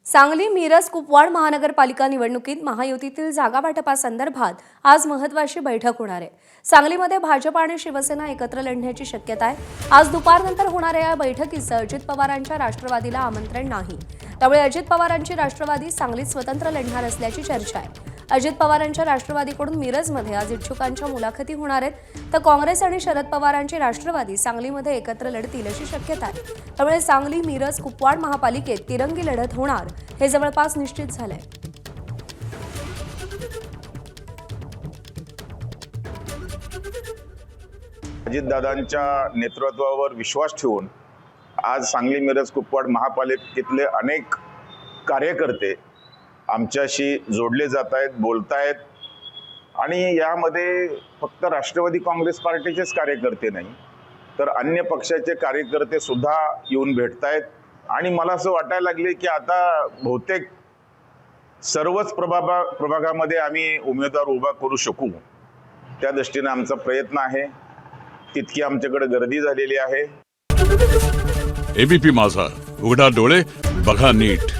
सांगली मिरज कुपवाड महानगरपालिका निवडणुकीत महायुतीतील जागा वाटपासंदर्भात आज महत्त्वाची बैठक होणार आहे। सांगलीमध्ये भाजप आणि शिवसेना एकत्र लढण्याची शक्यता आहे। आज दुपारनंतर होणाऱ्या या बैठकीचं अजित पवारांच्या राष्ट्रवादीला आमंत्रण नाही, त्यामुळे अजित पवारांची राष्ट्रवादी सांगलीत स्वतंत्र लढणार असल्याची चर्चा आहे। अजित पवारांच्या राष्ट्रवादीकडून मिरजमध्ये आज इच्छुकांच्या मुलाखती होणार आहेत, तर काँग्रेस आणि शरद पवारांची राष्ट्रवादी सांगलीमध्ये एकत्र लढतील अशी शक्यता आहे। त्यामुळे सांगली मिरज कुपवाड महापालिकेत तिरंगी लढत होणार हे जवळपास निश्चित झालंय। अजितदादांच्या नेतृत्वावर विश्वास ठेवून आज सांगली मिरज कुपवाड महापालिकेतले अनेक कार्यकर्ते आमच्याशी जोडले जात आहेत, बोलत आहेत। आणि यामध्ये फक्त राष्ट्रवादी काँग्रेस पार्टीचेच कार्यकर्ते नाही, तर अन्य पक्षाचे कार्यकर्ते सुद्धा येऊन भेटत आहेत। आणि मला असं वाटायला लागले की आता बहुतेक सर्वच प्रभागामध्ये आम्ही उमेदवार उभा करू शकू, त्या दृष्टीने आमचा प्रयत्न आहे। तितकी आमच्याकडे गर्दी झालेली आहे। एबीपी माझा, उघडा डोळे बघा नीट।